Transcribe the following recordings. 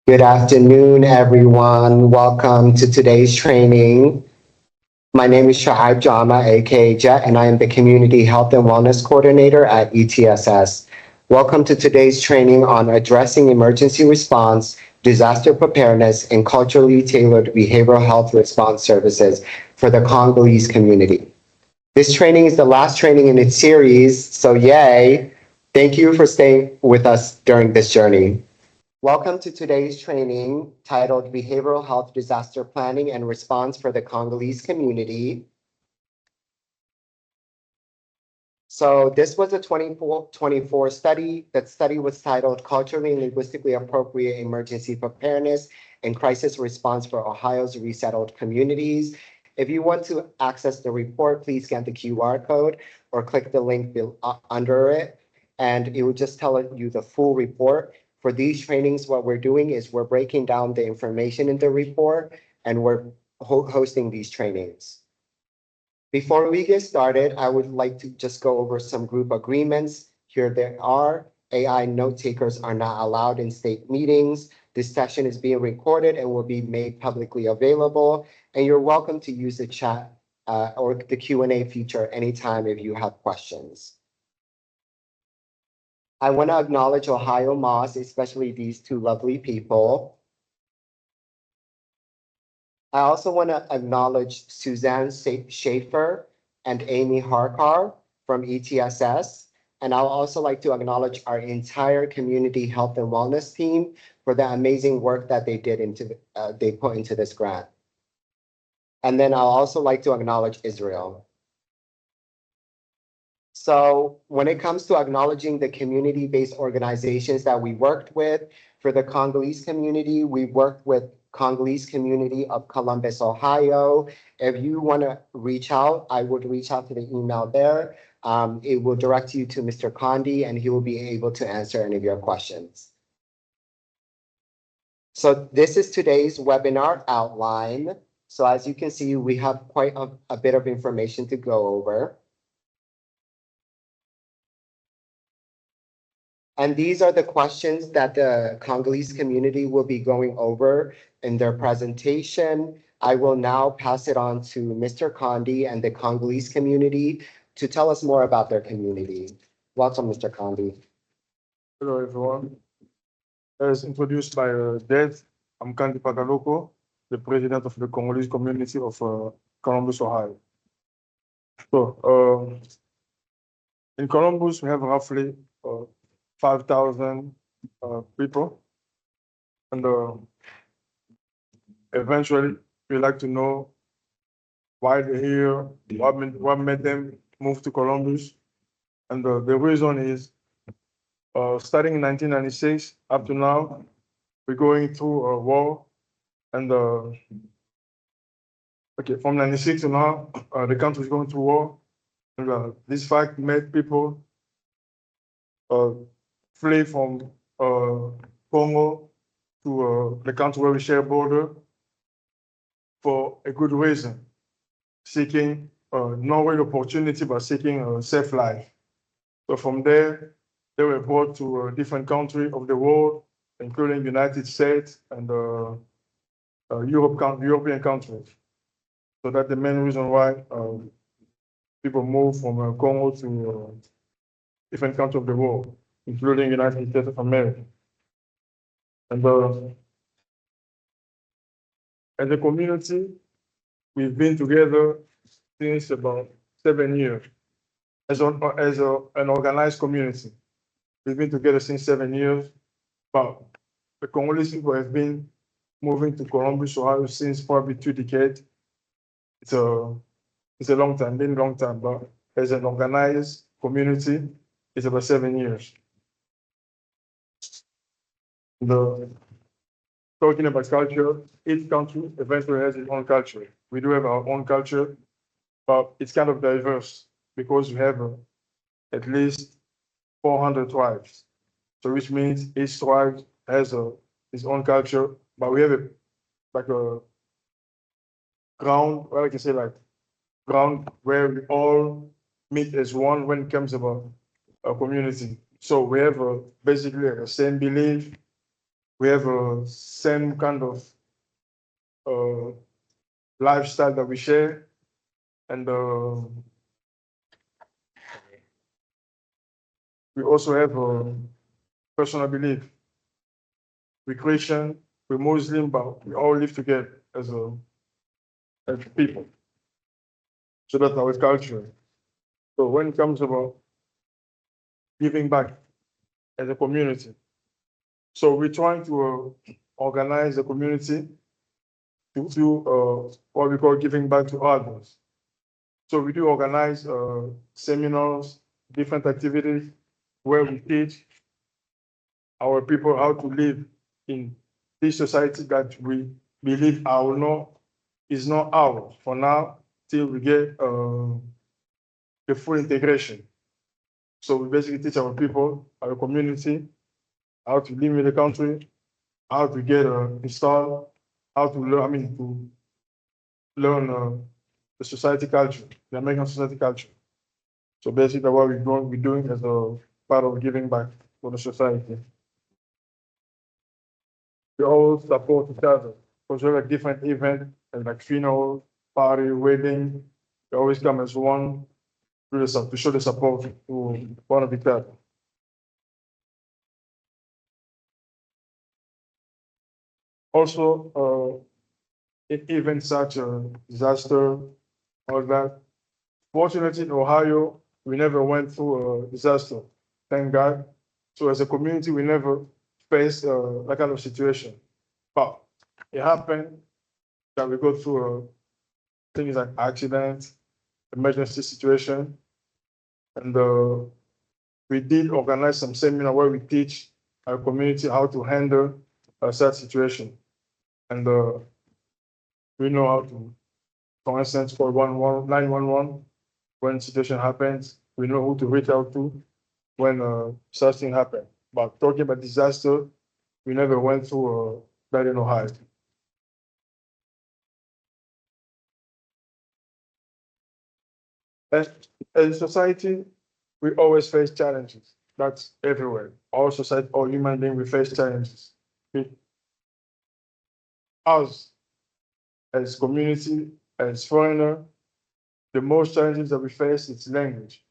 Good afternoon, everyone. Welcome to today's training. My name is Shahab Jama, aka Jet, and I am the Community Health and Wellness Coordinator at ETSS. Welcome to today's training on addressing emergency response, disaster preparedness, and culturally tailored behavioral health response services for the Congolese community. This training is the last training in its series, so yay! Thank you for staying with us during this journey. Welcome to today's training titled Behavioral Health Disaster Planning and Response for the Congolese Community. So this was a 24 study. That study was titled Culturally and Linguistically Appropriate Emergency Preparedness and Crisis Response for Ohio's Resettled Communities. If you want to access the report, please scan the QR code or click the link under it, and it will just tell you the full report. For these trainings, what we're doing is we're breaking down the information in the report, and we're hosting these trainings. Before we get started, I would like to just go over some group agreements. Here they are. AI note takers are not allowed in state meetings. This session is being recorded and will be made publicly available. And you're welcome to use the chat or the Q&A feature anytime if you have questions. I want to acknowledge Ohio Moss, especially these two lovely people. I also want to acknowledge Suzanne Schaefer and Amy Harkar from ETSS. And I'll also like to acknowledge our entire community health and wellness team for the amazing work that they put into this grant. And then I'll also like to acknowledge Israel. So when it comes to acknowledging the community-based organizations that we worked with, for the Congolese community, we worked with Congolese community of Columbus, Ohio. If you want to reach out, I would reach out to the email there. It will direct you to Mr. Condi, and he will be able to answer any of your questions. So this is today's webinar outline. So as you can see, we have quite a bit of information to go over. And these are the questions that the Congolese community will be going over in their presentation. I will now pass it on to Mr. Condi and the Congolese community to tell us more about their community. Welcome, Mr. Condi. Hello, everyone. As introduced by Dave, I'm Kandi Pagaloko, the president of the Congolese community of Columbus, Ohio. So, in Columbus, we have roughly 5,000 people. And eventually, we like to know why they're here, what made them move to Columbus. And the reason is starting in 1996 up to now, we're going through a war. And from 96 to now, the country is going through war. And this fact made people flee from Congo to the country where we share a border for a good reason, seeking no real opportunity, but seeking a safe life. So from there, they were brought to a different country of the world, including United States and European countries. So that's the main reason why people move from Congo to different countries of the world, including United States of America. And as a community, we've been together since about 7 years. As an organized community, we've been together since 7 years. But the Congolese people have been moving to Columbus, Ohio since probably 2 decades. It's a long time, been a long time, but as an organized community, it's about 7 years. Talking about culture, each country eventually has its own culture. We do have our own culture, but it's kind of diverse because we have at least 400 tribes. So which means each tribe has its own culture, but we have a ground, well, I can say like ground where we all meet as one when it comes about a community. So we have basically the same belief, We have a same kind of uh, lifestyle that we share, and we also have a personal belief. We're Christian, we're Muslim, but we all live together as people. So that's our culture. So when it comes about giving back as a community, so we're trying to organize the community to do what we call giving back to others. So we do organize seminars, different activities where we teach our people how to live in this society that we believe our no is not ours for now till we get the full integration. So we basically teach our people, our community, how to live in the country, how to get installed, how to learn, to learn the society culture, the American society culture. So basically what we're doing as a part of giving back for the society. We all support each other because we have a different event and like funeral, party, wedding. We always come as one to show the support to one of each other. Also, in events such as disaster, all that. Fortunately, in Ohio, we never went through a disaster, thank God. So as a community, we never faced that kind of situation. But it happened that we go through things like accidents, emergency situation, and we did organize some seminar where we teach our community how to handle a sad situation, and we know how to, for instance, call 911 when situation happens. We know who to reach out to when such thing happen. But talking about disaster, we never went through that in Ohio. As, as a society, we always face challenges. That's everywhere. All society, all human beings, we face challenges. Us, as community, as foreigner, the most challenges that we face is language.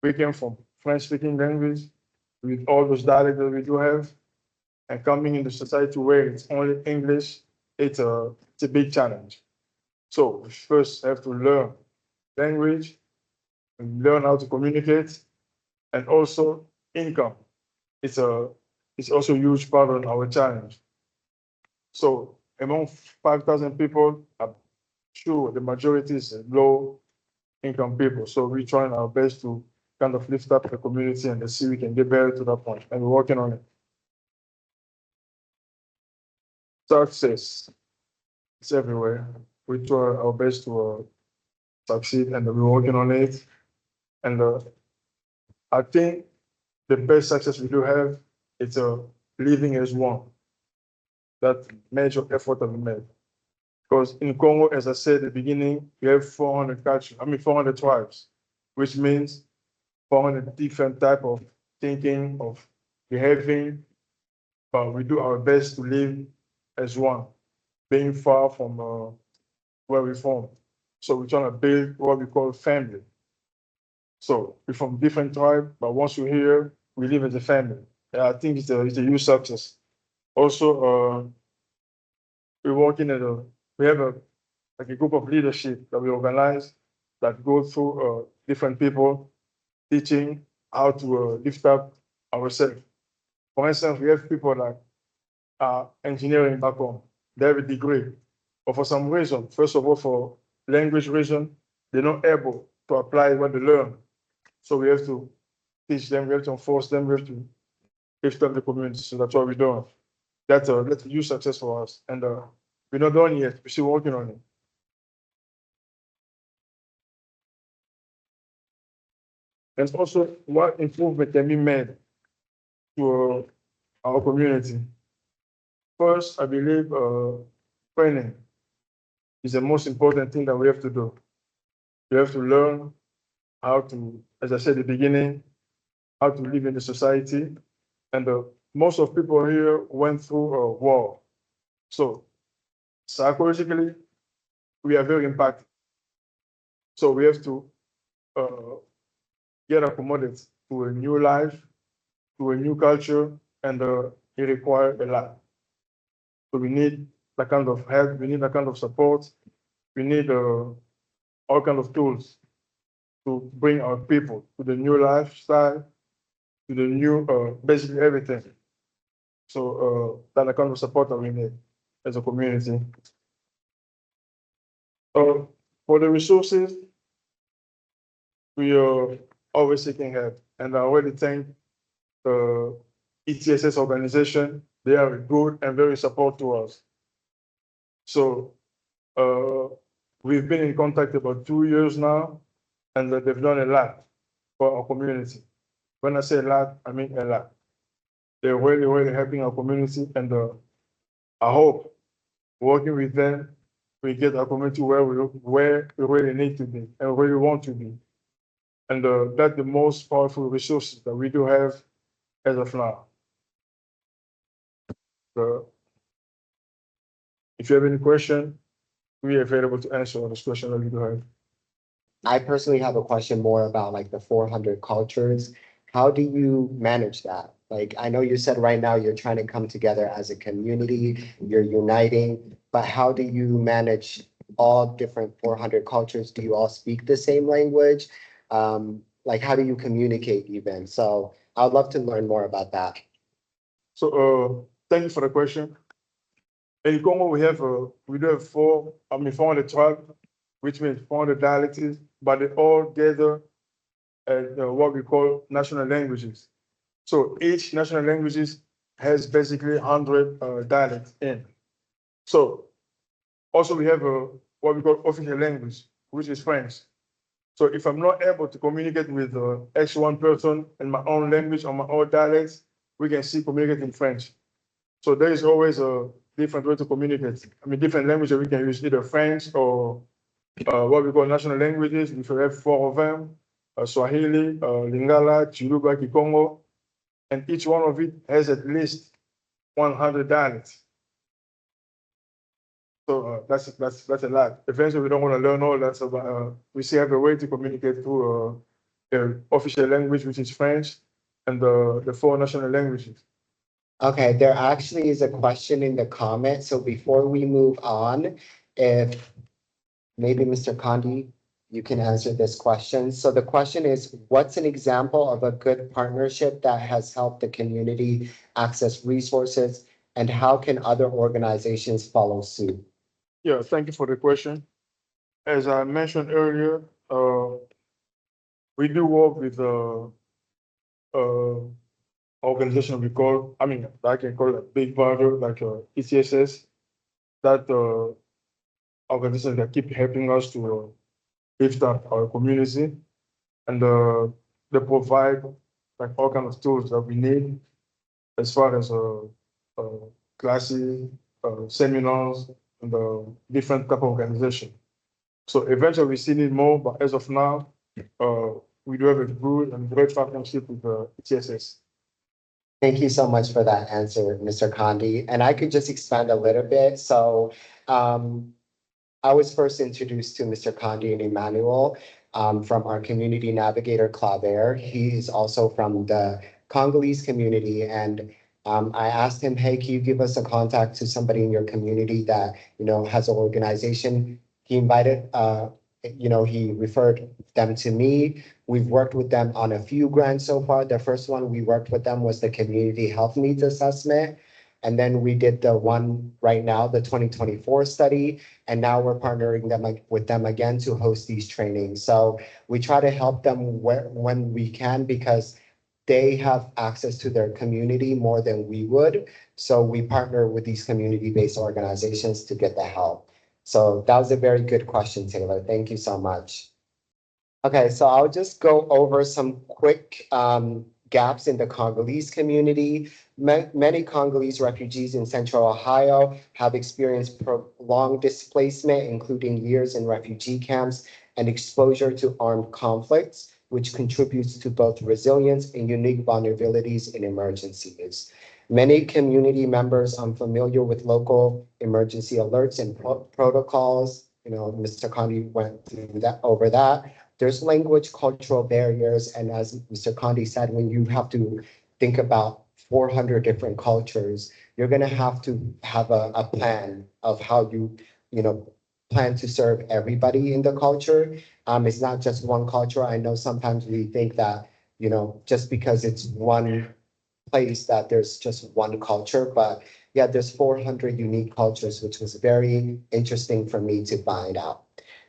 We came from French-speaking language with all those dialects that we do have, and coming into society where it's only English, it's a big challenge. So we first have to learn language and learn how to communicate, and also income. It's a it's also a huge part of our challenge. So among 5,000 people, I'm sure the majority is low income people. So we're trying our best to kind of lift up the community and see we can get better to that point, and we're working on it. Success, it's everywhere. We try our best to succeed, and we're working on it. And I think the best success we do have is living as one. That major effort that we made. Because in Congo, as I said at the beginning, we have 400 cultures, 400 tribes, which means 400 different type of thinking, of behaving, but we do our best to live as one, being far from where we're from. So we're trying to build what we call family. So we're from different tribe, but once we're here, we live as a family. And I think it's a huge success. Also, we're working at we have like a group of leadership that we organize that go through different people teaching how to lift up ourselves. For instance, we have people that are engineering back home. They have a degree, but for some reason, first of all, for language reason, they're not able to apply what they learn. So we have to teach them, we have to enforce them, we have to lift up the community. So that's what we're doing. That's a huge success for us. And we're not done yet. We're still working on it. And also, what improvement can be made to our community? First, I believe training is the most important thing that we have to do. We have to learn how to, as I said at the beginning, how to live in the society, and most of people here went through a war. So psychologically, we are very impacted. So we have to uh, get accommodated to a new life, to a new culture, and it requires a lot. So we need that kind of help, we need that kind of support, we need all kind of tools to bring our people to the new lifestyle, to the new, basically everything. So that the kind of support that we need as a community. Uh, for the resources, we are always seeking help, and I already thank the ETSS organization. They are good and very support to us. So we've been in contact about 2 years now, and they've done a lot for our community. When I say a lot, I mean a lot. They're really, really helping our community, and I hope working with them, we get our community where we really need to be and where we want to be. And that's the most powerful resources that we do have as of now. So if you have any question, we are available to answer all those questions that you do have. I personally have a question more about like the 400 cultures. How do you manage that? Like, I know you said right now you're trying to come together as a community, you're uniting, but how do you manage all different 400 cultures? Do you all speak the same language? Like, how do you communicate even? So I'd love to learn more about that. So thank you for the question. In Congo, we do have 400 tribes, which means 400 dialects, but they all gather as what we call national languages. So each national languages has basically 100 dialects in. So also we have what we call official language, which is French. So if I'm not able to communicate with X1 person in my own language or my own dialects, we can still communicate in French. So there is always a different way to communicate. I mean, different languages we can use, either French or what we call national languages. We have 4 of them: Swahili, Lingala, Chiluba, Kikongo, and each one of it has at least 100 dialects. So that's a lot. Eventually, we don't want to learn all that, so we still have a way to communicate through the official language, which is French, and the 4 national languages. Okay, there actually is a question in the comment. So before we move on, if maybe Mr. Condi, you can answer this question. So the question is, what's an example of a good partnership that has helped the community access resources, and how can other organizations follow suit? Yeah, thank you for the question. As I mentioned earlier, we do work with uh, organization we call, I mean, I can call it big brother, like ECSS, that organization that keep helping us to lift up our community, and they provide like all kind of tools that we need as far as classes, seminars, and different type of organization. So eventually we still need more, but as of now, uh, we do have a good and great partnership with TSS. Thank you so much for that answer, Mr. Condi. And I could just expand a little bit. So I was first introduced to Mr. Condi and Emmanuel from our community navigator, Claver. He is also from the Congolese community. And I asked him, hey, can you give us a contact to somebody in your community that, has an organization? He invited, he referred them to me. We've worked with them on a few grants so far. The first one we worked with them was the community health needs assessment. And then we did the one right now, the 2024 study. And now we're partnering with them again to host these trainings. So we try to help them when we can, because they have access to their community more than we would. So we partner with these community-based organizations to get the help. So that was a very good question, Taylor. Thank you so much. Okay, so I'll just go over some quick gaps in the Congolese community. Many Congolese refugees in Central Ohio have experienced prolonged displacement, including years in refugee camps and exposure to armed conflicts, which contributes to both resilience and unique vulnerabilities in emergencies. Many community members unfamiliar with local emergency alerts and protocols. Mr. Condi went through that over that. There's language, cultural barriers, and as Mr. Condi said, when you have to think about 400 different cultures, you're going to have a plan of how you know, plan to serve everybody in the culture. It's not just one culture. I know sometimes we think that, just because it's one place that there's just one culture, but yeah, there's 400 unique cultures, which was very interesting for me to find out.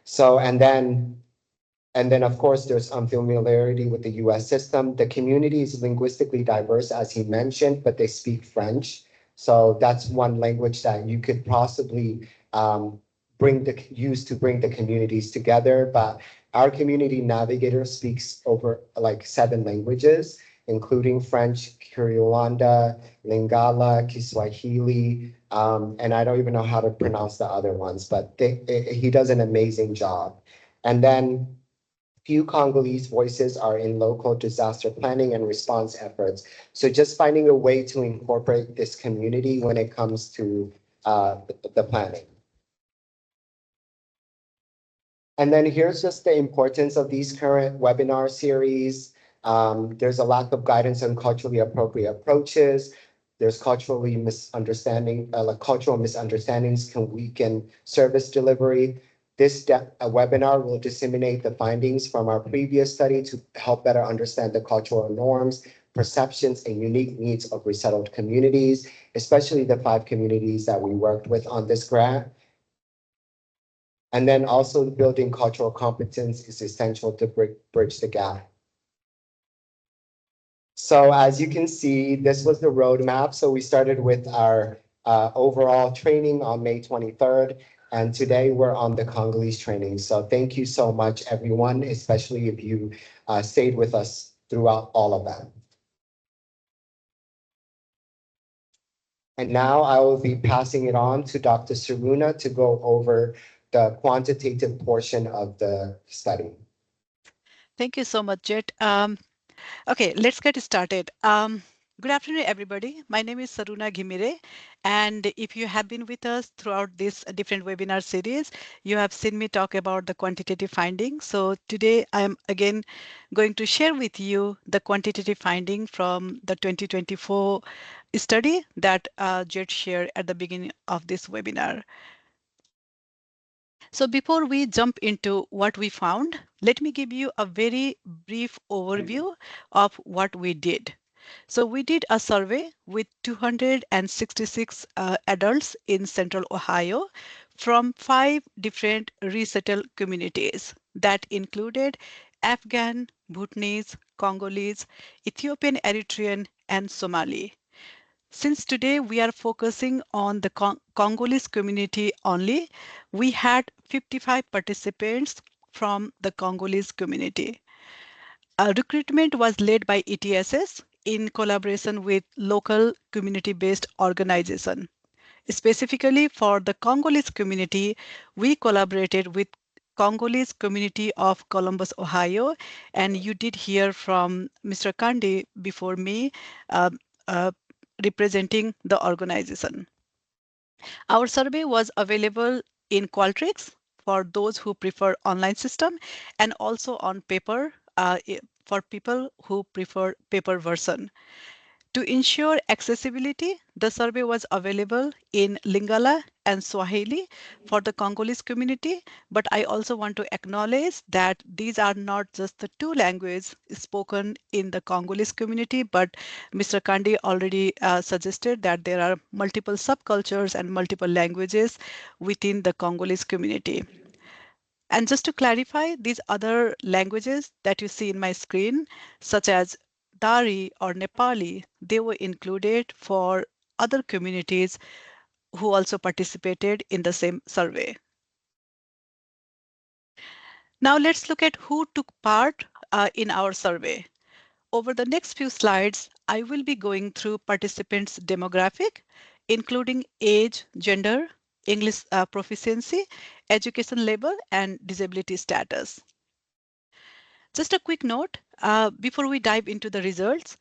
So, and then, of course, there's unfamiliarity with the US system. The community is linguistically diverse, as he mentioned, but they speak French. So that's one language that you could possibly use to bring the communities together. But our community navigator speaks over like 7 languages, including French, Kinyarwanda, Lingala, Kiswahili, and I don't even know how to pronounce the other ones, but he does an amazing job. And then few Congolese voices are in local disaster planning and response efforts. So just finding a way to incorporate this community when it comes to the planning. And then here's just the importance of these current webinar series. There's a lack of guidance on culturally appropriate approaches. There's like cultural misunderstandings can weaken service delivery. This webinar will disseminate the findings from our previous study to help better understand the cultural norms, perceptions, and unique needs of resettled communities, especially the 5 communities that we worked with on this grant. And then also building cultural competence is essential to bridge the gap. So as you can see, this was the roadmap. So we started with our overall training on May 23rd, and today we're on the Congolese training. So thank you so much, everyone, especially if you stayed with us throughout all of them. And now I will be passing it on to Dr. Saruna to go over the quantitative portion of the study. Thank you so much, Jet. Okay, let's get started. Good afternoon, everybody. My name is Saruna Ghimire, and if you have been with us throughout this different webinar series, you have seen me talk about the quantitative findings. So today I am again going to share with you the quantitative finding from the 2024 study that Jet shared at the beginning of this webinar. So before we jump into what we found, let me give you a very brief overview of what we did. So we did a survey with 266 adults in Central Ohio from 5 different resettled communities that included Afghan, Bhutanese, Congolese, Ethiopian, Eritrean, and Somali. Since today we are focusing on the Congolese community only, we had 55 participants from the Congolese community. Recruitment was led by ETSS in collaboration with local community-based organization. Specifically for the Congolese community, we collaborated with Congolese community of Columbus, Ohio, and you did hear from Mr. Kandi before me, uh, uh, representing the organization. Our survey was available in Qualtrics for those who prefer online system and also on paper for people who prefer paper version. To ensure accessibility, the survey was available in Lingala and Swahili for the Congolese community, but I also want to acknowledge that these are not just the 2 languages spoken in the Congolese community, but Mr. Kandi already suggested that there are multiple subcultures and multiple languages within the Congolese community. And just to clarify, these other languages that you see in my screen, such as Dari or Nepali, they were included for other communities who also participated in the same survey. Now let's look at who took part in our survey. Over the next few slides, I will be going through participants' demographic, including age, gender, English proficiency, education level, and disability status. Just a quick note before we dive into the results.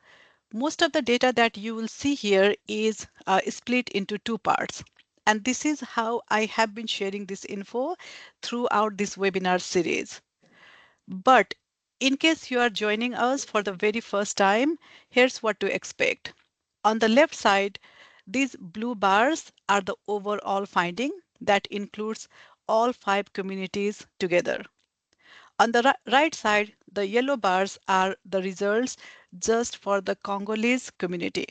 most of the data that you will see here is split into two parts. And this is how I have been sharing this info throughout this webinar series. But in case you are joining us for the very first time, here's what to expect. On the left side, these blue bars are the overall finding that includes all 5 communities together. On the right side, the yellow bars are the results just for the Congolese community.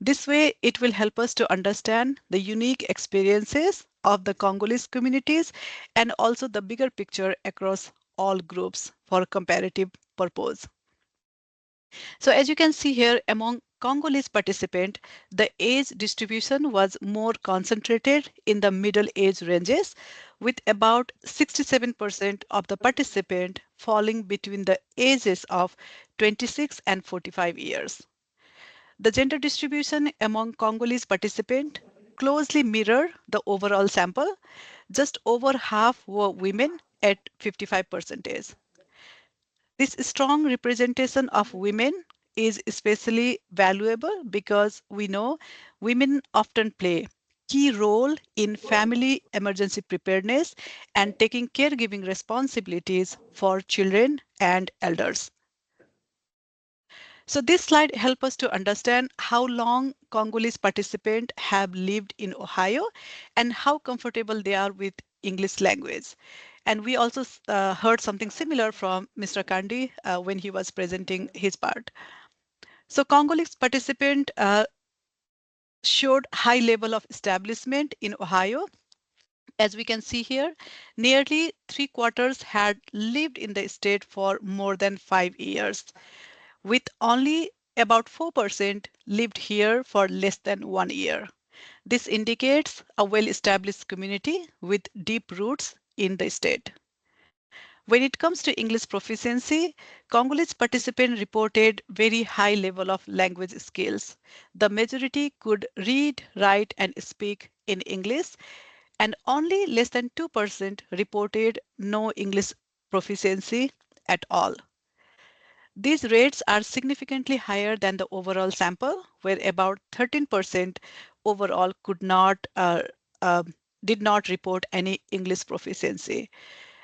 This way, it will help us to understand the unique experiences of the Congolese communities and also the bigger picture across all groups for comparative purpose. So as you can see here, among Congolese participants, the age distribution was more concentrated in the middle age ranges, with about 67% of the participants falling between the ages of 26 and 45 years. The gender distribution among Congolese participants closely mirror the overall sample. Just over half were women at 55%. This strong representation of women is especially valuable because we know women often play key role in family emergency preparedness and taking caregiving responsibilities for children and elders. So this slide helps us to understand how long Congolese participants have lived in Ohio and how comfortable they are with English language. And we also heard something similar from Mr. Kandi when he was presenting his part. So Congolese participant showed high level of establishment in Ohio. As we can see here, nearly 3/4 had lived in the state for more than 5 years, with only about 4% lived here for less than 1 year. This indicates a well-established community with deep roots in the state. When it comes to English proficiency, Congolese participants reported very high level of language skills. The majority could read, write, and speak in English, and only less than 2% reported no English proficiency at all. These rates are significantly higher than the overall sample, where about 13% overall uh, did not report any English proficiency.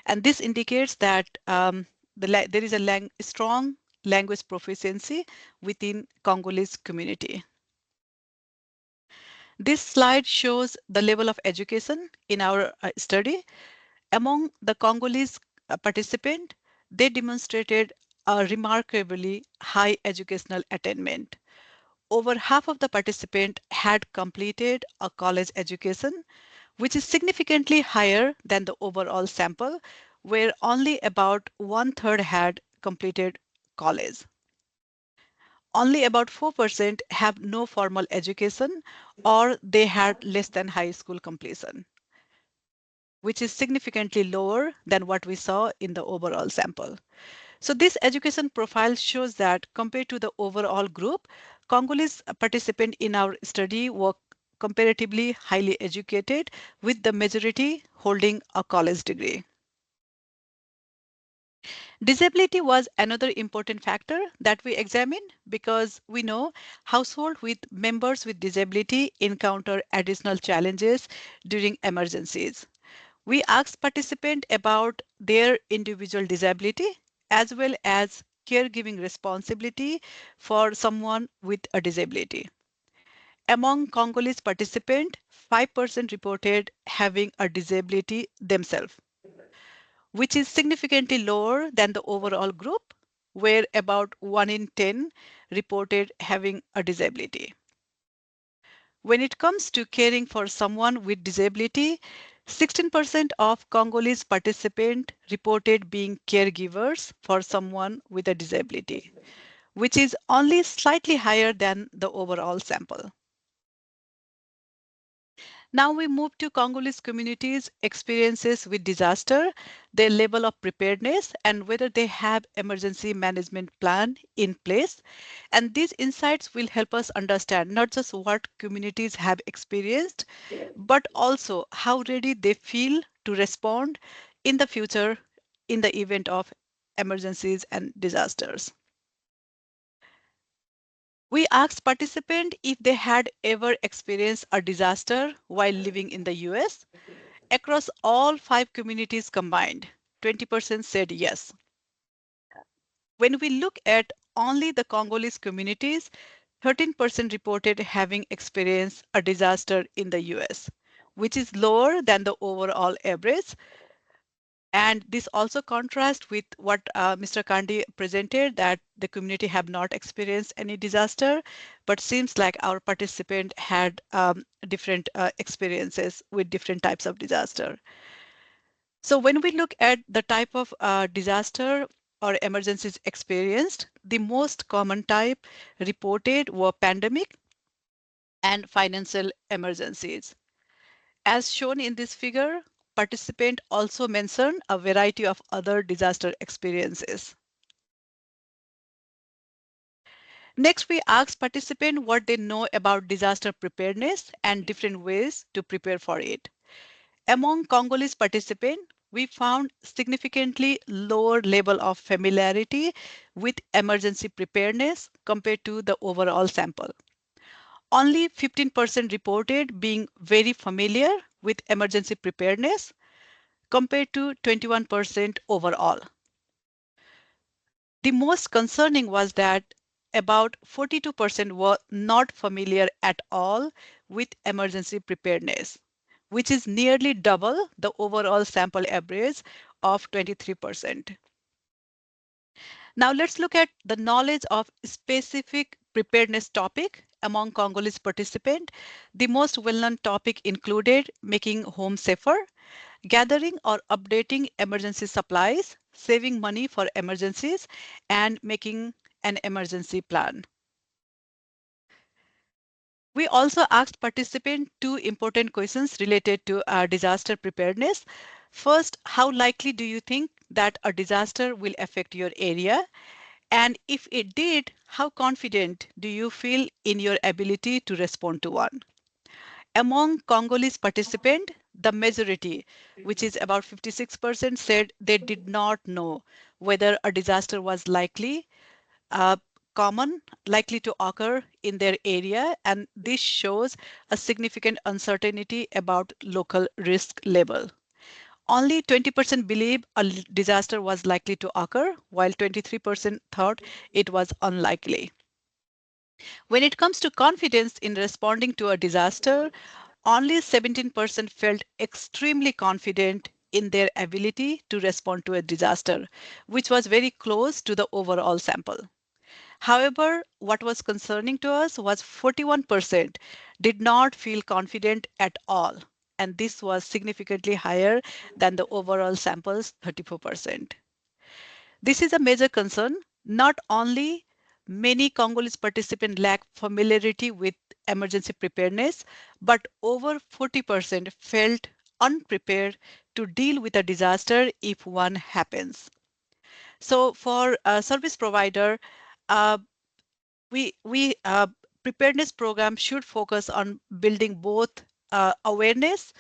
And this indicates that there is a strong language proficiency within Congolese community. This slide shows the level of education in our study. Among the Congolese participants, they demonstrated a remarkably high educational attainment. Over half of the participants had completed a college education, which is significantly higher than the overall sample, where only about 1/3 had completed college. Only about 4% have no formal education or they had less than high school completion, which is significantly lower than what we saw in the overall sample. So this education profile shows that compared to the overall group, Congolese participants in our study were comparatively highly educated, with the majority holding a college degree. Disability was another important factor that we examined because we know households with members with disability encounter additional challenges during emergencies. We asked participants about their individual disability as well as caregiving responsibility for someone with a disability. Among Congolese participants, 5% reported having a disability themselves, which is significantly lower than the overall group, where about 1 in 10 reported having a disability. When it comes to caring for someone with disability, 16% of Congolese participants reported being caregivers for someone with a disability, which is only slightly higher than the overall sample. Now we move to Congolese communities' experiences with disaster, their level of preparedness, and whether they have emergency management plan in place. And these insights will help us understand not just what communities have experienced, but also how ready they feel to respond in the future in the event of emergencies and disasters. We asked participants if they had ever experienced a disaster while living in the US. Across all 5 communities combined, 20% said yes. When we look at only the Congolese communities, 13% reported having experienced a disaster in the US, which is lower than the overall average. And this also contrasts with what Mr. Kandi presented, that the community have not experienced any disaster, but seems like our participant had different experiences with different types of disaster. So when we look at the type of disaster or emergencies experienced, the most common type reported were pandemic and financial emergencies. As shown in this figure, participants also mentioned a variety of other disaster experiences. Next, we asked participants what they know about disaster preparedness and different ways to prepare for it. Among Congolese participants, we found significantly lower level of familiarity with emergency preparedness compared to the overall sample. Only 15% reported being very familiar with emergency preparedness compared to 21% overall. The most concerning was that about 42% were not familiar at all with emergency preparedness, which is nearly double the overall sample average of 23%. Now let's look at the knowledge of specific preparedness topic among Congolese participants. The most well-known topic included making home safer, gathering or updating emergency supplies, saving money for emergencies, and making an emergency plan. We also asked participants two important questions related to disaster preparedness. First, how likely do you think that a disaster will affect your area? And if it did, how confident do you feel in your ability to respond to one? Among Congolese participants, the majority, which is about 56%, said they did not know whether a disaster was uh, likely to occur in their area, and this shows a significant uncertainty about local risk level. Only 20% believe a disaster was likely to occur, while 23% thought it was unlikely. When it comes to confidence in responding to a disaster, only 17% felt extremely confident in their ability to respond to a disaster, which was very close to the overall sample. However, what was concerning to us was 41% did not feel confident at all, and this was significantly higher than the overall sample's 34%. This is a major concern. Not only many Congolese participants lack familiarity with emergency preparedness, but over 40% felt unprepared to deal with a disaster if one happens. So for a service provider, uh, we preparedness program should focus on building both awareness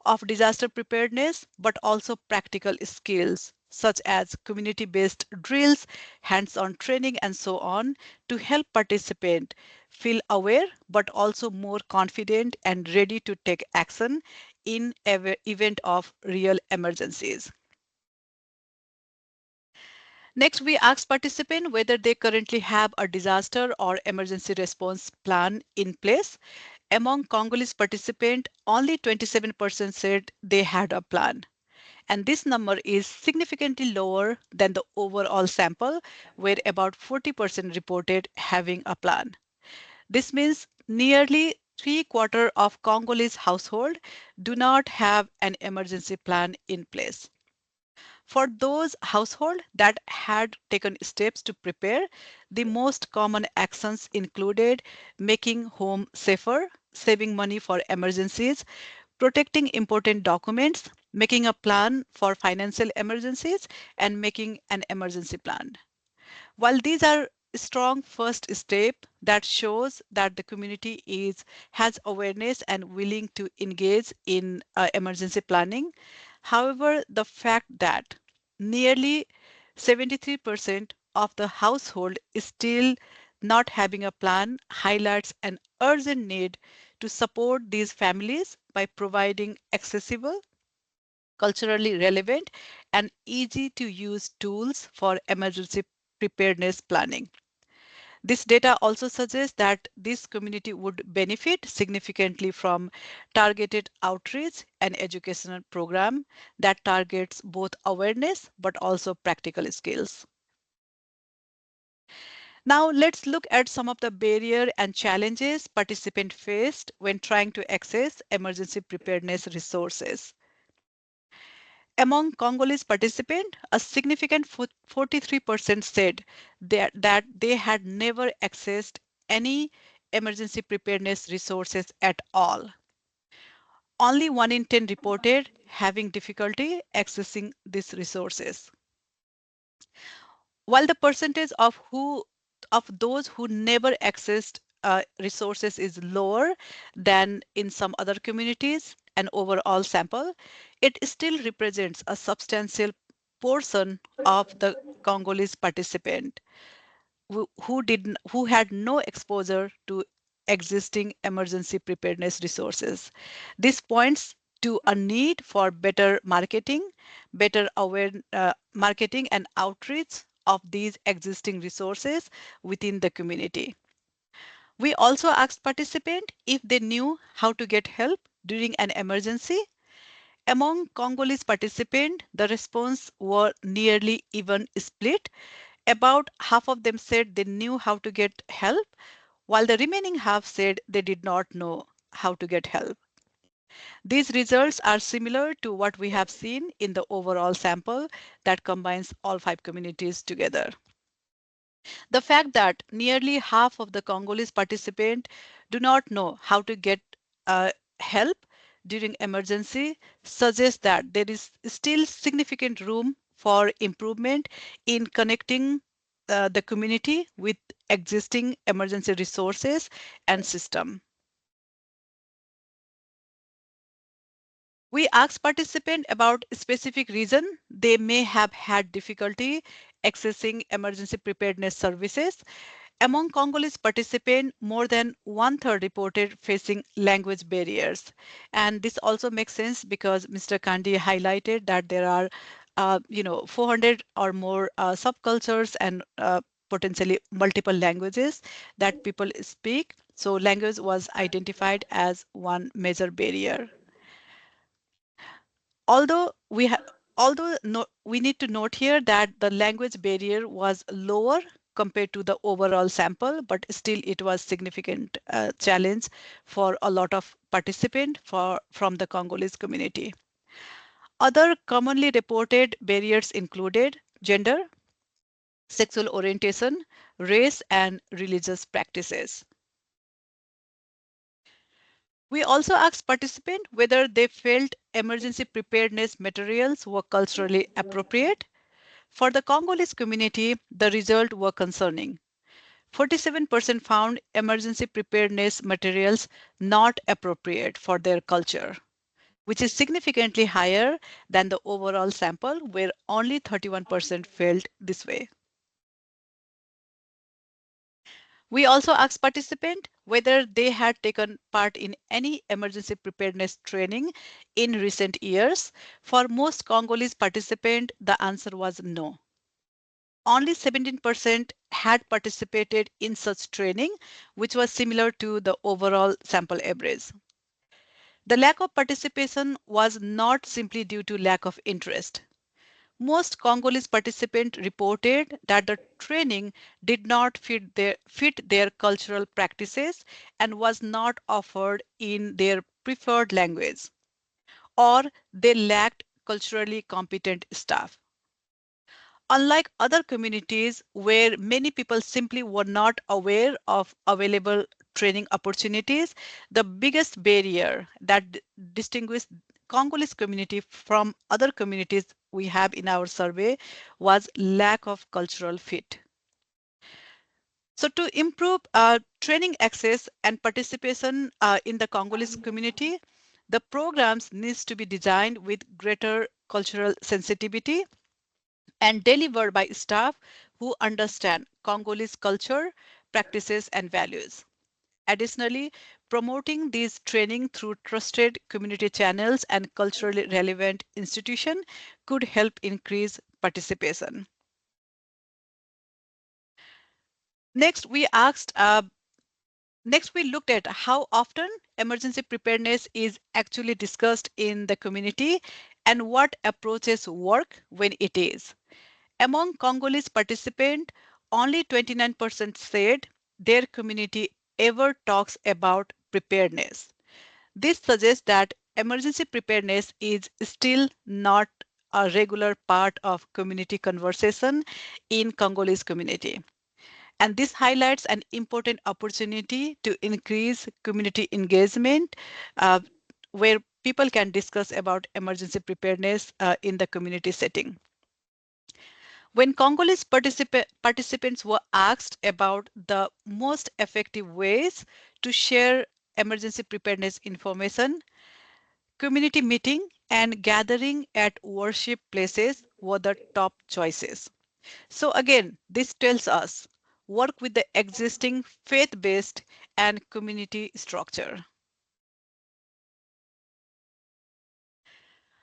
of disaster preparedness, but also practical skills such as community-based drills, hands-on training, and so on to help participants feel aware, but also more confident and ready to take action in event of real emergencies. Next, we asked participants whether they currently have a disaster or emergency response plan in place. Among Congolese participants, only 27% said they had a plan. And this number is significantly lower than the overall sample, where about 40% reported having a plan. This means nearly three-quarters of Congolese households do not have an emergency plan in place. For those households that had taken steps to prepare, the most common actions included making home safer, saving money for emergencies, protecting important documents, making a plan for financial emergencies, and making an emergency plan. While these are strong first step that shows that the community has awareness and willing to engage in emergency planning, however, the fact that nearly 73% of the household still not having a plan highlights an urgent need to support these families by providing accessible, culturally relevant, and easy to use tools for emergency preparedness planning. This data also suggests that this community would benefit significantly from targeted outreach and educational program that targets both awareness but also practical skills. Now let's look at some of the barrier and challenges participants faced when trying to access emergency preparedness resources. Among Congolese participants, a significant 43% said that they had never accessed any emergency preparedness resources at all. Only 1 in 10 reported having difficulty accessing these resources. While the percentage of those who never accessed resources is lower than in some other communities, an overall sample, it still represents a substantial portion of the Congolese participant who had no exposure to existing emergency preparedness resources. This points to a need for better marketing, better aware marketing and outreach of these existing resources within the community. We also asked participants if they knew how to get help during an emergency. Among Congolese participants, the response were nearly even split. About half of them said they knew how to get help, while the remaining half said they did not know how to get help. These results are similar to what we have seen in the overall sample that combines all 5 communities together. The fact that nearly half of the Congolese participants do not know how to get help during emergency suggests that there is still significant room for improvement in connecting the community with existing emergency resources and system. We asked participants about specific reason they may have had difficulty accessing emergency preparedness services. Among Congolese participants, more than one-third reported facing language barriers. And this also makes sense because Mr. Kandi highlighted that there are 400 or more subcultures and potentially multiple languages that people speak. So language was identified as one major barrier. Although we have although no, we need to note here that the language barrier was lower compared to the overall sample, but still it was significant challenge for a lot of participants from the Congolese community. Other commonly reported barriers included gender, sexual orientation, race, and religious practices. We also asked participants whether they felt emergency preparedness materials were culturally appropriate. For the Congolese community, the results were concerning. 47% found emergency preparedness materials not appropriate for their culture, which is significantly higher than the overall sample, where only 31% felt this way. We also asked participants whether they had taken part in any emergency preparedness training in recent years. For most Congolese participants, the answer was no. Only 17% had participated in such training, which was similar to the overall sample average. The lack of participation was not simply due to lack of interest. Most Congolese participants reported that the training did not fit their cultural practices and was not offered in their preferred language, or they lacked culturally competent staff. Unlike other communities where many people simply were not aware of available training opportunities, the biggest barrier that distinguished Congolese community from other communities we have in our survey was lack of cultural fit. So to improve training access and participation in the Congolese community, the programs needs to be designed with greater cultural sensitivity and delivered by staff who understand Congolese culture, practices, and values. Additionally, promoting these training through trusted community channels and culturally relevant institutions could help increase participation. Next, we looked at how often emergency preparedness is actually discussed in the community and what approaches work when it is. Among Congolese participants, only 29% said their community ever talks about preparedness. This suggests that emergency preparedness is still not a regular part of community conversation in Congolese community. And this highlights an important opportunity to increase community engagement uh, where people can discuss about emergency preparedness in the community setting. When Congolese participants were asked about the most effective ways to share emergency preparedness information, community meeting and gathering at worship places were the top choices. So again, this tells us work with the existing faith-based and community structure.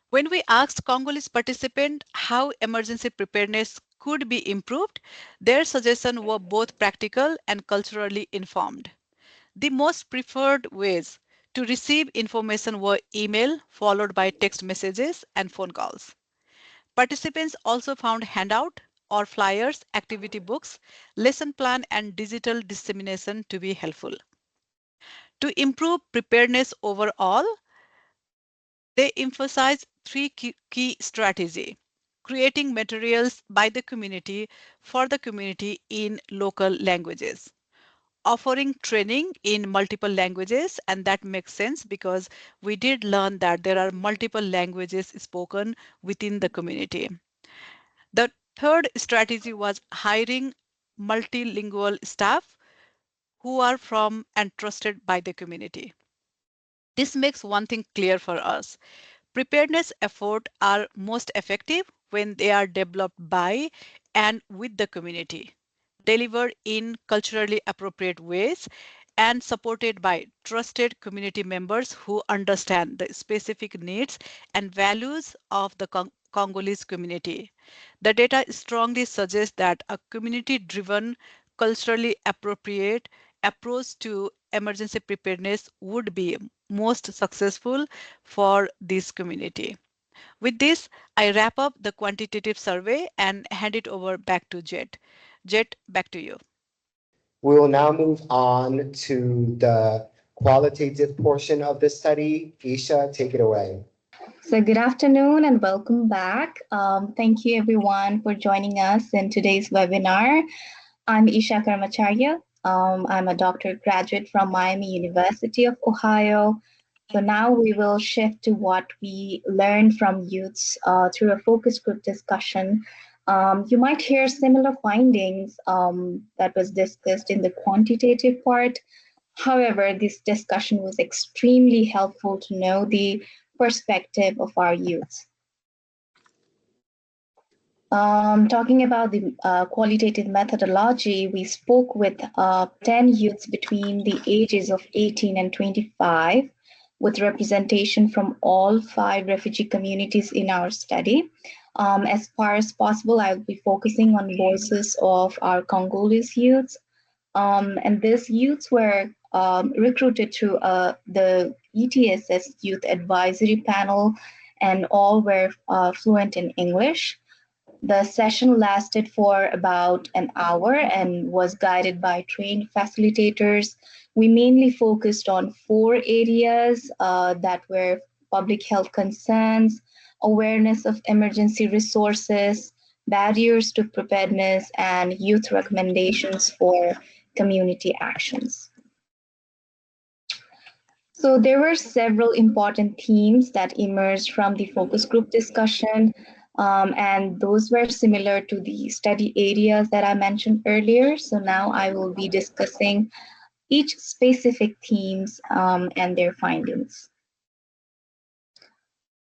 When we asked Congolese participants how emergency preparedness could be improved, their suggestions were both practical and culturally informed. The most preferred ways to receive information were email, followed by text messages and phone calls. Participants also found handout or flyers, activity books, lesson plan, and digital dissemination to be helpful. To improve preparedness overall, they emphasize three key strategies: creating materials by the community for the community in local languages, offering training in multiple languages, and that makes sense because we did learn that there are multiple languages spoken within the community. The third strategy was hiring multilingual staff who are from and trusted by the community. This makes one thing clear for us. Preparedness efforts are most effective when they are developed by and with the community, delivered in culturally appropriate ways, and supported by trusted community members who understand the specific needs and values of the Congolese community. The data strongly suggests that a community-driven, culturally appropriate approach to emergency preparedness would be most successful for this community. With this, I wrap up the quantitative survey and hand it over back to Jet. Jet, back to you. We will now move on to the qualitative portion of the study. Isha, take it away. So, good afternoon and welcome back. Thank you, everyone, for joining us in today's webinar. I'm Isha Karmacharya. I'm a doctorate graduate from Miami University of Ohio. So, now we will shift to what we learned from youths through a focus group discussion. You might hear similar findings that was discussed in the quantitative part. However, this discussion was extremely helpful to know the perspective of our youth. Talking about the qualitative methodology, we spoke with 10 youths between the ages of 18 and 25, with representation from all 5 refugee communities in our study. As far as possible, I will be focusing on voices of our Congolese youths. And these youths were recruited through the ETSS Youth Advisory Panel, and all were fluent in English. The session lasted for about an hour and was guided by trained facilitators. We mainly focused on 4 areas that were public health concerns, awareness of emergency resources, barriers to preparedness, and youth recommendations for community actions. So there were several important themes that emerged from the focus group discussion, and those were similar to the study areas that I mentioned earlier. So now I will be discussing each specific themes and their findings.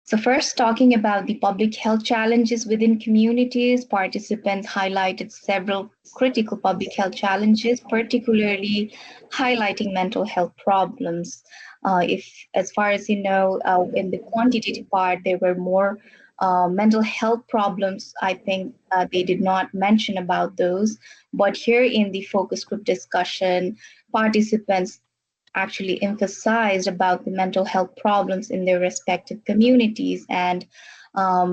So first, talking about the public health challenges within communities, participants highlighted several critical public health challenges, particularly highlighting mental health problems. If, as far as you know, in the quantitative part, there were more mental health problems. I think they did not mention about those, but here in the focus group discussion, participants actually emphasized about the mental health problems in their respective communities and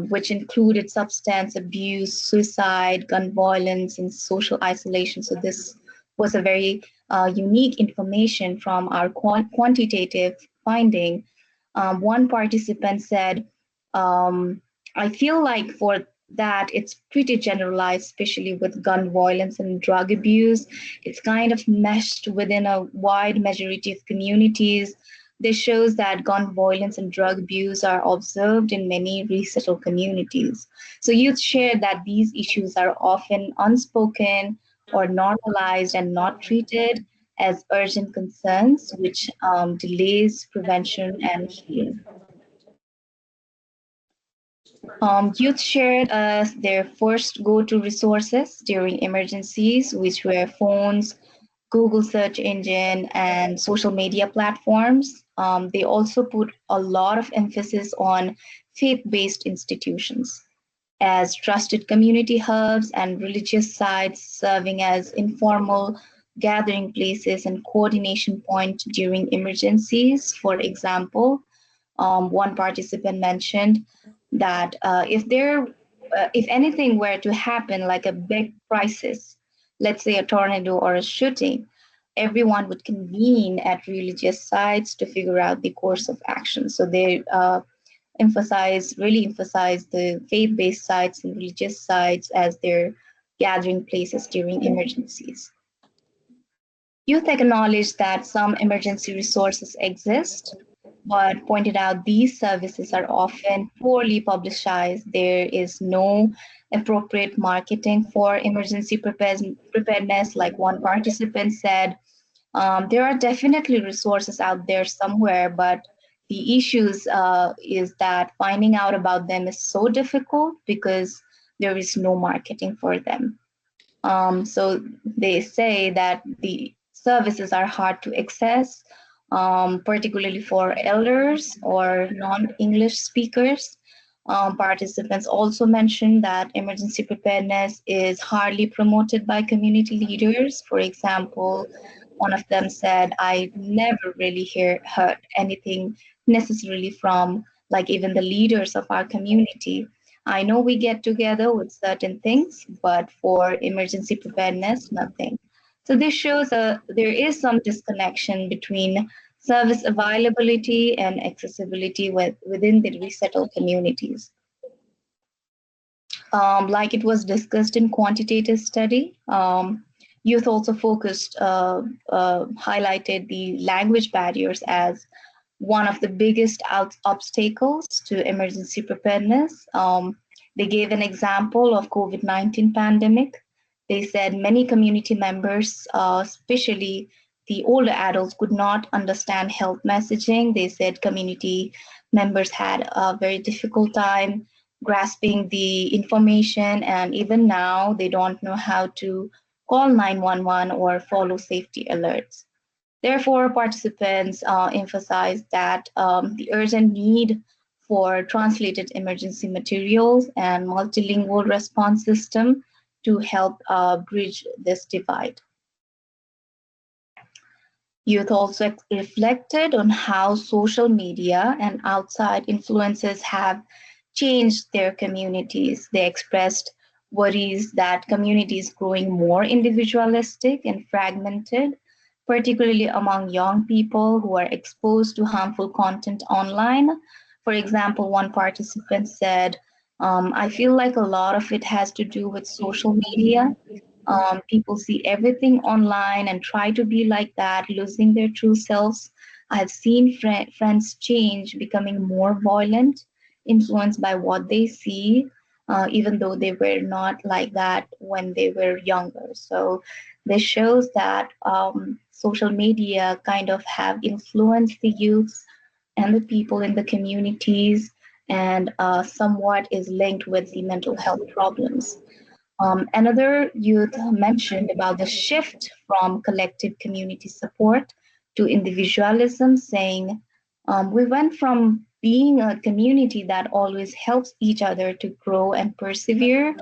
which included substance abuse, suicide, gun violence, and social isolation. So this was a very unique information from our quantitative finding. One participant said, I feel like for that it's pretty generalized, especially with gun violence and drug abuse. It's kind of meshed within a wide majority of communities. This shows that gun violence and drug abuse are observed in many resettled communities. So youth shared that these issues are often unspoken or normalized and not treated as urgent concerns, which delays prevention and healing. Youth shared their first go-to resources during emergencies, which were phones, Google search engine, and social media platforms. They also put a lot of emphasis on faith-based institutions as trusted community hubs and religious sites serving as informal gathering places and coordination point during emergencies. For example, one participant mentioned that if anything were to happen, like a big crisis, let's say a tornado or a shooting, everyone would convene at religious sites to figure out the course of action. So they really emphasize the faith-based sites and religious sites as their gathering places during emergencies. Youth acknowledged that some emergency resources exist, but pointed out these services are often poorly publicized. There is no appropriate marketing for emergency preparedness, like one participant said. There are definitely resources out there somewhere, but the issues is that finding out about them is so difficult because there is no marketing for them. So they say that the services are hard to access, particularly for elders or non-English speakers. Participants also mentioned that emergency preparedness is hardly promoted by community leaders. For example, one of them said, I never really heard anything necessarily from like even the leaders of our community. I know we get together with certain things, but for emergency preparedness, nothing. So this shows there is some disconnection between service availability and accessibility within the resettled communities. Like it was discussed in quantitative study, youth also highlighted the language barriers as one of the biggest obstacles to emergency preparedness. They gave an example of COVID-19 pandemic. They said many community members, especially the older adults, could not understand health messaging. They said community members had a very difficult time grasping the information, and even now they don't know how to call 911 or follow safety alerts. Therefore, participants emphasized that the urgent need for translated emergency materials and multilingual response system to help bridge this divide. Youth also reflected on how social media and outside influences have changed their communities. They expressed worries that communities growing more individualistic and fragmented, particularly among young people who are exposed to harmful content online. For example, one participant said, I feel like a lot of it has to do with social media. People see everything online and try to be like that, losing their true selves. I've seen friends change, becoming more violent, influenced by what they see, even though they were not like that when they were younger. So this shows that social media kind of have influenced the youth and the people in the communities and somewhat is linked with the mental health problems. Another youth mentioned about the shift from collective community support to individualism, saying, we went from being a community that always helps each other to grow and persevere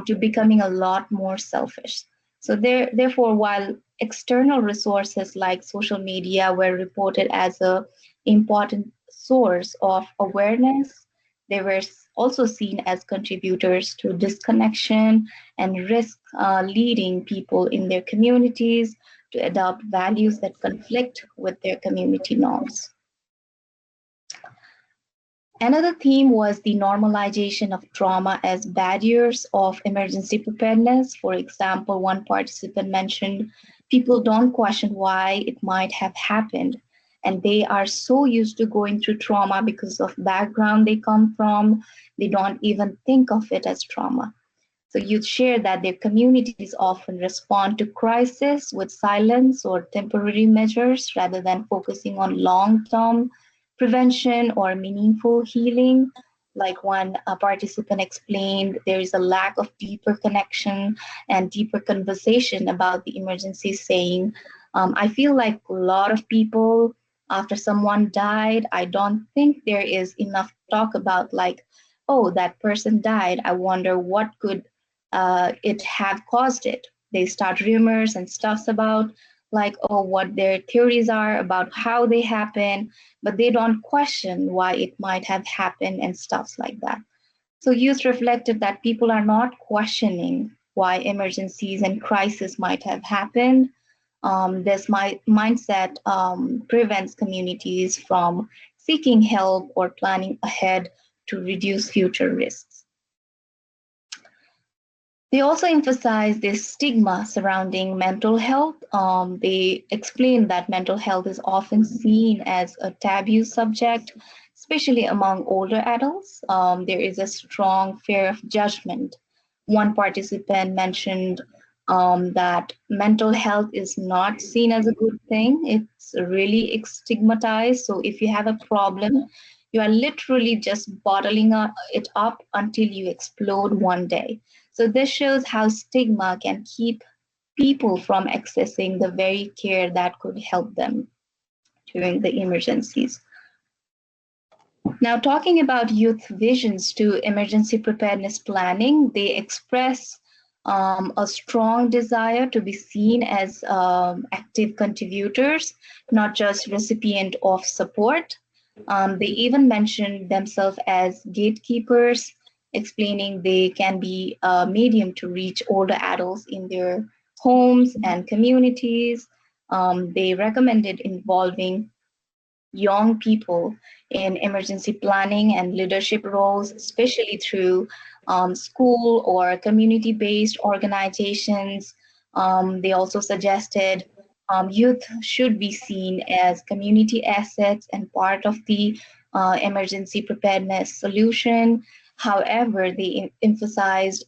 to becoming a lot more selfish. So therefore, while external resources like social media were reported as a important source of awareness, they were also seen as contributors to disconnection and risk leading people in their communities to adopt values that conflict with their community norms. Another theme was the normalization of trauma as barriers of emergency preparedness. For example, one participant mentioned people don't question why it might have happened, and they are so used to going through trauma because of background they come from, they don't even think of it as trauma. So youth share that their communities often respond to crisis with silence or temporary measures rather than focusing on long-term prevention or meaningful healing. Like one participant explained, there is a lack of deeper connection and deeper conversation about the emergency, saying, I feel like a lot of people, after someone died, I don't think there is enough talk about, like, oh, that person died. I wonder what could it have caused it. They start rumors and stuffs about, like, oh, what their theories are about how they happen, but they don't question why it might have happened and stuffs like that. So youth reflected that people are not questioning why emergencies and crises might have happened. This mindset prevents communities from seeking help or planning ahead to reduce future risks. They also emphasize this stigma surrounding mental health. They explain that mental health is often seen as a taboo subject, especially among older adults. There is a strong fear of judgment. One participant mentioned that mental health is not seen as a good thing, it's really stigmatized. So if you have a problem, you are literally just it up until you explode one day. So this shows how stigma can keep people from accessing the very care that could help them during the emergencies. Now, talking about youth visions to emergency preparedness planning, they express a strong desire to be seen as active contributors, not just recipient of support. They even mention themselves as gatekeepers, explaining they can be a medium to reach older adults in their homes and communities. They recommended involving young people in emergency planning and leadership roles, especially through school or community based organizations. They also suggested youth should be seen as community assets and part of the emergency preparedness solution. However, they emphasized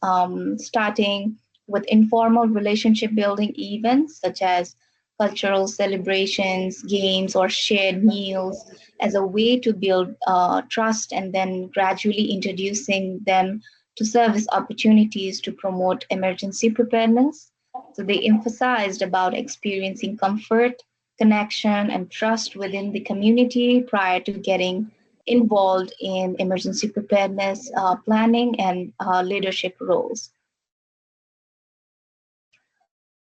starting with informal relationship building events such as cultural celebrations, games, or shared meals as a way to build trust and then gradually introducing them to service opportunities to promote emergency preparedness. So they emphasized about experiencing comfort, connection, and trust within the community prior to getting involved in emergency preparedness planning and leadership roles.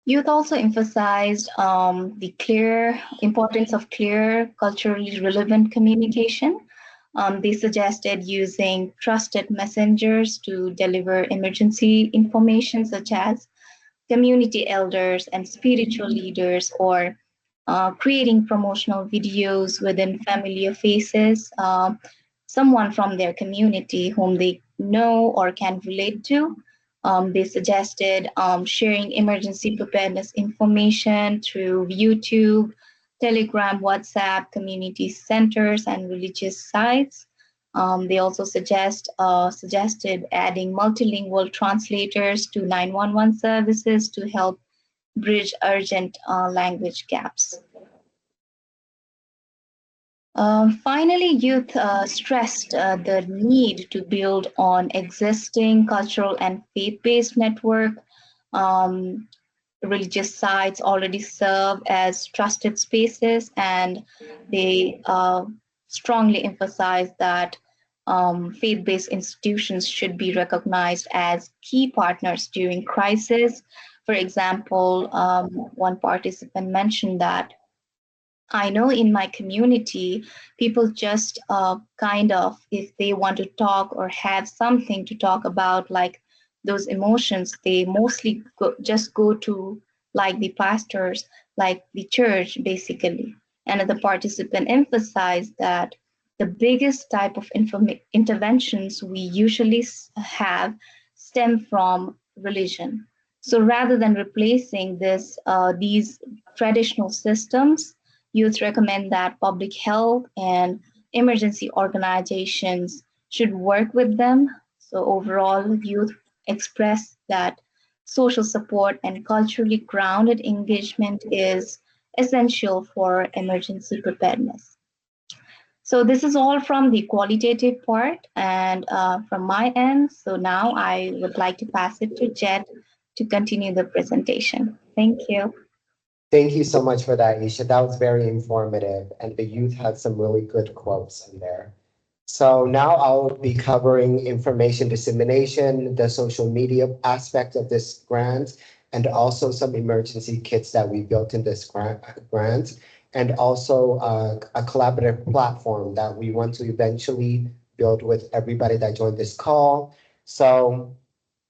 Youth also emphasized the clear importance of clear, culturally relevant communication. They suggested using trusted messengers to deliver emergency information, such as community elders and spiritual leaders, or creating promotional videos within familiar faces, someone from their community whom they know or can relate to. They suggested sharing emergency preparedness information through YouTube, Telegram, WhatsApp, community centers, and religious sites. They also suggested adding multilingual translators to 911 services to help bridge urgent language gaps. Finally, youth stressed the need to build on existing cultural and faith-based network. Um, Religious sites already serve as trusted spaces, and they strongly emphasize that faith-based institutions should be recognized as key partners during crisis. For example, one participant mentioned that I know in my community, people just kind of, if they want to talk or have something to talk about, like those emotions, they mostly just go to like the pastors, like the church, basically. And the participant emphasized that the biggest type of interventions we usually have stem from religion. So rather than replacing these traditional systems, youth recommend that public health and emergency organizations should work with them. So overall, youth express that social support and culturally grounded engagement is essential for emergency preparedness. So this is all from the qualitative part and from my end. So now I would like to pass it to Jed to continue the presentation. Thank you. Thank you so much for that, Isha. That was very informative, and the youth had some really good quotes in there. So now I'll be covering information dissemination, the social media aspect of this grant, and also some emergency kits that we built in this grant, and also a collaborative platform that we want to eventually build with everybody that joined this call. So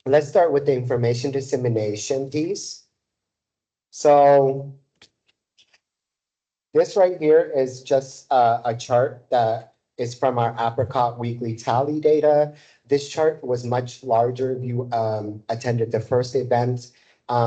let's start with the information dissemination piece. So this right here is just a chart that is from our Apricot weekly tally data. This chart was much larger if you attended the first event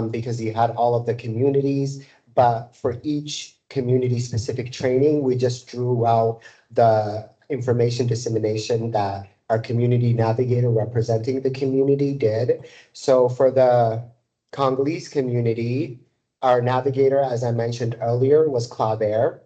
because you had all of the communities. But for each community specific training, we just drew out the information dissemination that our community navigator representing the community did. So for the Congolese community, our navigator, as I mentioned earlier, was Claver.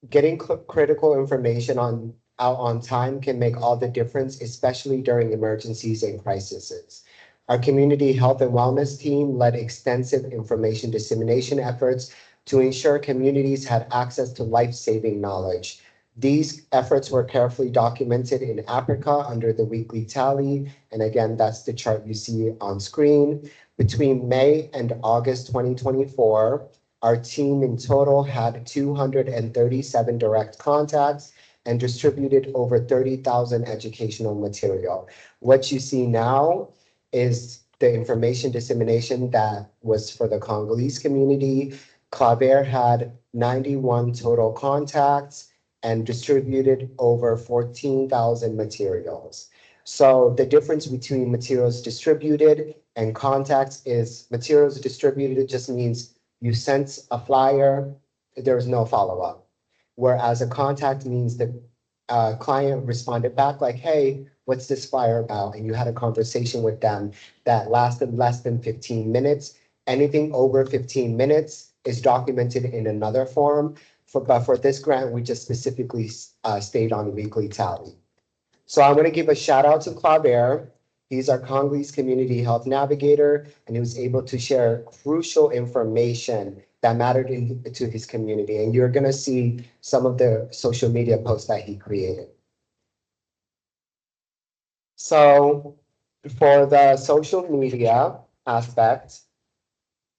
Getting critical information out on time can make all the difference, especially during emergencies and crises. Our community health and wellness team led extensive information dissemination efforts to ensure communities had access to life-saving knowledge. These efforts were carefully documented in Africa under the weekly tally. And again, that's the chart you see on screen. Between May and August 2024, our team in total had 237 direct contacts and distributed over 30,000 educational material. What you see now is the information dissemination that was for the Congolese community. Claver had 91 total contacts and distributed over 14,000 materials. So the difference between materials distributed and contacts is materials distributed, it just means you sent a flyer, there's no follow-up. Whereas a contact means the client responded back like, hey, what's this flyer about? And you had a conversation with them that lasted less than 15 minutes. Anything over 15 minutes is documented in another form. But for this grant, we just specifically stayed on weekly tally. So I want to give a shout out to Claver. He's our Congolese community health navigator, and he was able to share crucial information that mattered to his community. And you're going to see some of the social media posts that he created. So for the social media aspect,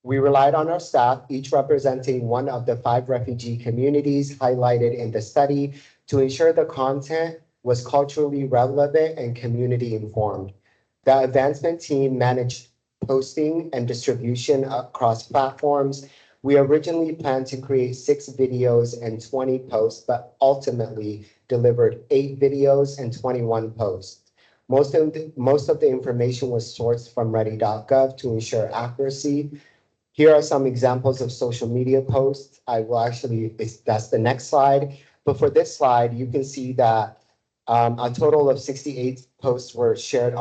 we relied on our staff, each representing one of the 5 refugee communities highlighted in the study, to ensure the content was culturally relevant and community informed. The advancement team managed posting and distribution across platforms. We originally planned to create 6 videos and 20 posts, but ultimately delivered 8 videos and 21 posts. Most of the information was sourced from ready.gov to ensure accuracy. Here are some examples of social media posts. I will actually, that's the next slide. But for this slide, you can see that a total of 68 posts were shared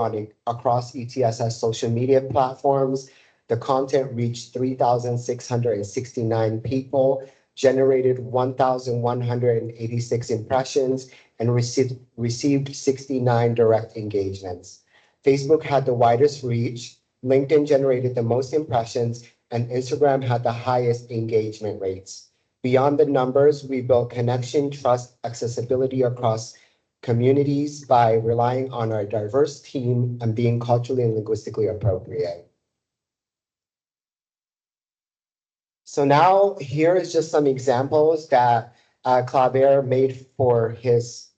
across ETSS social media platforms. The content reached 3,669 people. generated 1,186 impressions, and received 69 direct engagements. Facebook had the widest reach, LinkedIn generated the most impressions, and Instagram had the highest engagement rates. Beyond the numbers, we built connection, trust, accessibility across communities by relying on our diverse team and being culturally and linguistically appropriate. So now here is just some examples that Claver made for his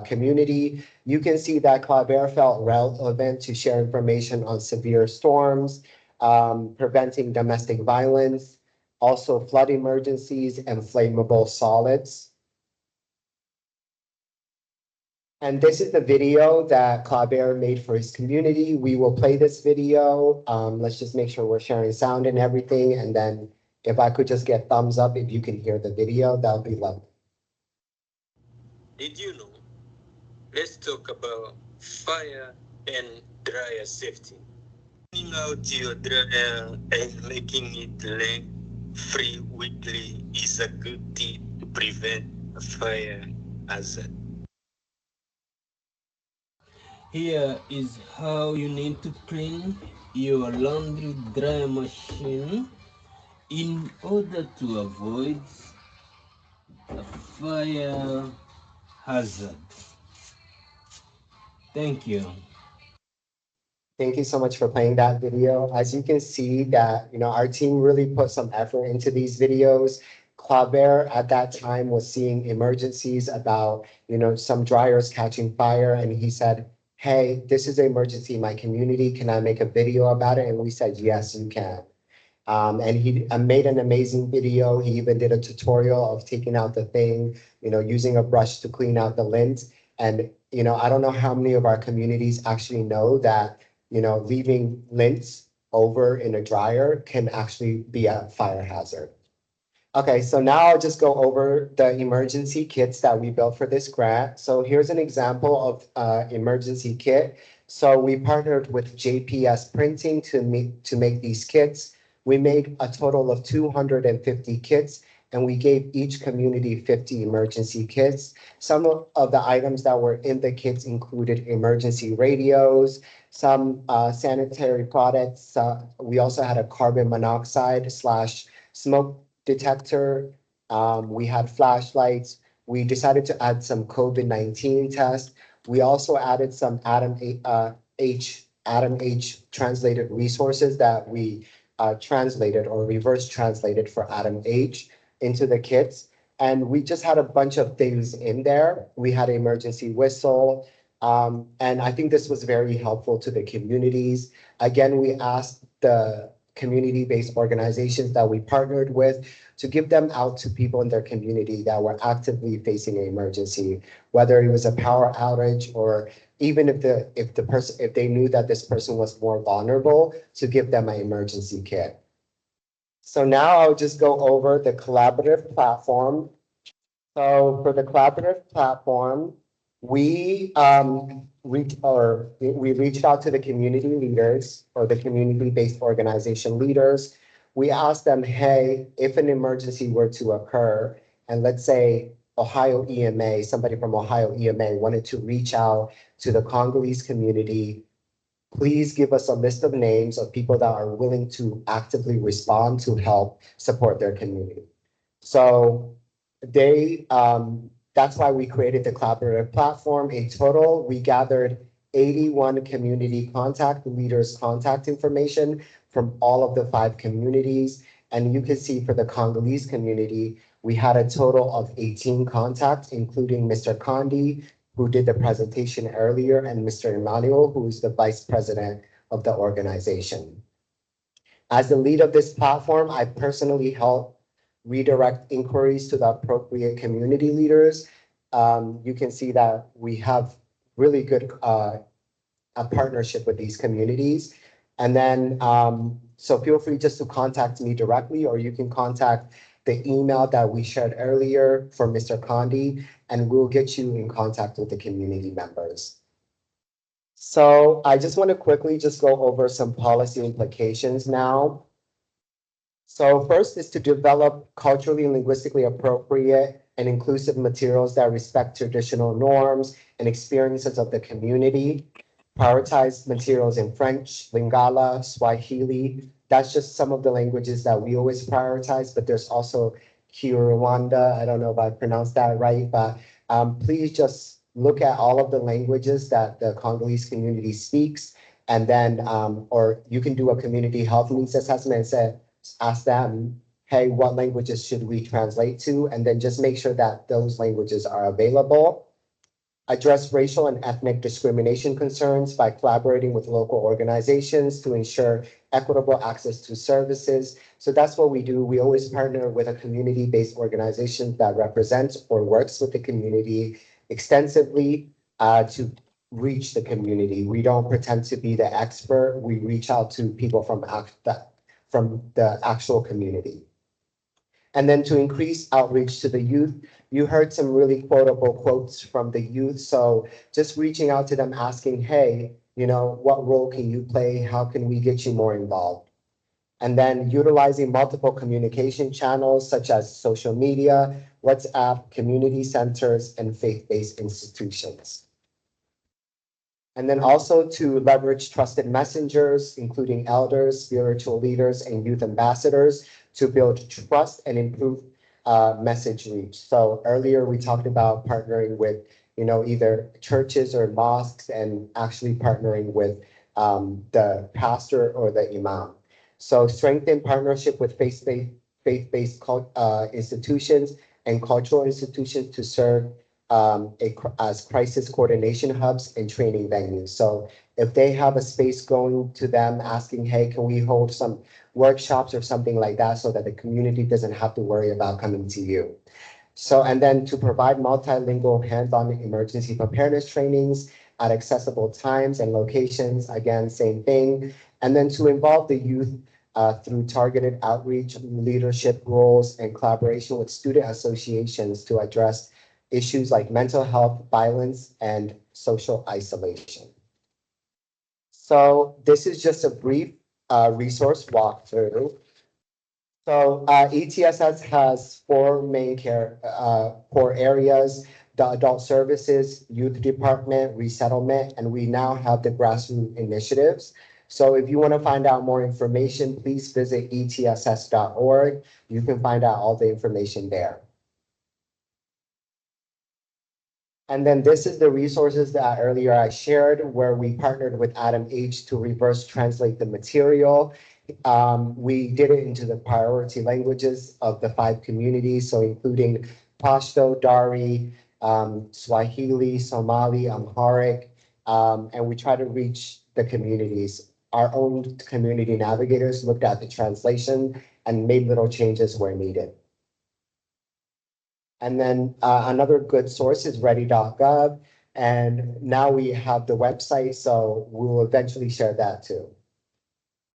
community. You can see that Claver felt relevant to share information on severe storms, preventing domestic violence, also flood emergencies and flammable solids. And this is the video that Claver made for his community. We will play this video. Let's just make sure we're sharing sound and everything. And then if I could just get thumbs up if you can hear the video, that would be lovely. Did you know? Let's talk about fire and dryer safety. Cleaning out your dryer and making it leak free weekly is a good tip to prevent a fire hazard. Here is how you need to clean your laundry dryer machine in order to avoid a fire hazard. Thank you. Thank you so much for playing that video. As you can see that, our team really put some effort into these videos. Claver at that time was seeing emergencies about, some dryers catching fire. And he said, hey, this is an emergency in my community. Can I make a video about it? And we said, yes, you can. And he made an amazing video. He even did a tutorial of taking out the thing, using a brush to clean out the lint. And, I don't know how many of our communities actually know that, leaving lint over in a dryer can actually be a fire hazard. Okay, so now I'll just go over the emergency kits that we built for this grant. So here's an example of emergency kit. So we partnered with JPS Printing to make these kits. We made a total of 250 kits, and we gave each community 50 emergency kits. Some of the items that were in the kits included emergency radios, some sanitary products. We also had a carbon monoxide / smoke detector. We had flashlights. We decided to add some COVID-19 tests. We also added some Atom H translated resources that we translated or reverse translated for Atom H into the kits. And we just had a bunch of things in there. We had an emergency whistle. And I think this was very helpful to the communities. Again, we asked the community-based organizations that we partnered with to give them out to people in their community that were actively facing an emergency, whether it was a power outage or even if they knew that this person was more vulnerable, to give them an emergency kit. So now I'll just go over the collaborative platform. So for the collaborative platform, we reached out to the community leaders or the community-based organization leaders. We asked them, hey, if an emergency were to occur, and let's say Ohio EMA, somebody from Ohio EMA wanted to reach out to the Congolese community, please give us a list of names of people that are willing to actively respond to help support their community. So that's why we created the collaborative platform. In total, we gathered 81 community contact leaders' contact information from all of the 5 communities. And you can see for the Congolese community, we had a total of 18 contacts, including Mr. Kondi, who did the presentation earlier, and Mr. Emmanuel, who is the vice president of the organization. As the lead of this platform, I personally help redirect inquiries to the appropriate community leaders. You can see that we have really good a partnership with these communities. And then, so feel free just to contact me directly, or you can contact the email that we shared earlier for Mr. Kondi, and we'll get you in contact with the community members. So I just want to quickly just go over some policy implications now. So first is to develop culturally and linguistically appropriate and inclusive materials that respect traditional norms and experiences of the community. Prioritize materials in French, Lingala, Swahili. That's just some of the languages that we always prioritize, but there's also Kinyarwanda. I don't know if I pronounced that right, but please just look at all of the languages that the Congolese community speaks. And then, or you can do a community health needs assessment and say, ask them, hey, what languages should we translate to? And then just make sure that those languages are available. Address racial and ethnic discrimination concerns by collaborating with local organizations to ensure equitable access to services. So that's what we do. We always partner with a community-based organization that represents or works with the community extensively to reach the community. We don't pretend to be the expert. We reach out to people from the actual community. And then to increase outreach to the youth, you heard some really quotable quotes from the youth. So just reaching out to them asking, hey, you know, what role can you play? How can we get you more involved? And then utilizing multiple communication channels such as social media, WhatsApp, community centers, and faith-based institutions. And then also to leverage trusted messengers, including elders, spiritual leaders, and youth ambassadors to build trust and improve message reach. So earlier we talked about partnering with, you know, either churches or mosques and actually partnering with the pastor or the imam. So strengthen partnership with faith-based institutions and cultural institutions to serve as crisis coordination hubs and training venues. So if they have a space going to them asking, hey, can we hold some workshops or something like that so that the community doesn't have to worry about coming to you. So, and then to provide multilingual hands-on emergency preparedness trainings at accessible times and locations, again, same thing. And then to involve the youth through targeted outreach, leadership roles, and collaboration with student associations to address issues like mental health, violence, and social isolation. So this is just a brief resource walkthrough. So ETSS has four main core areas: the adult services, youth department, resettlement, and we now have the grassroots initiatives. So if you want to find out more information, please visit etss.org. You can find out all the information there. And then this is the resources that earlier I shared where we partnered with Adam H to reverse translate the material. We did it into the priority languages of the 5 communities, so including Pashto, Dari, Swahili, Somali, Amharic, and we try to reach the communities. Our own community navigators looked at the translation and made little changes where needed. And then another good source is ready.gov. And now we have the website, so we will eventually share that too.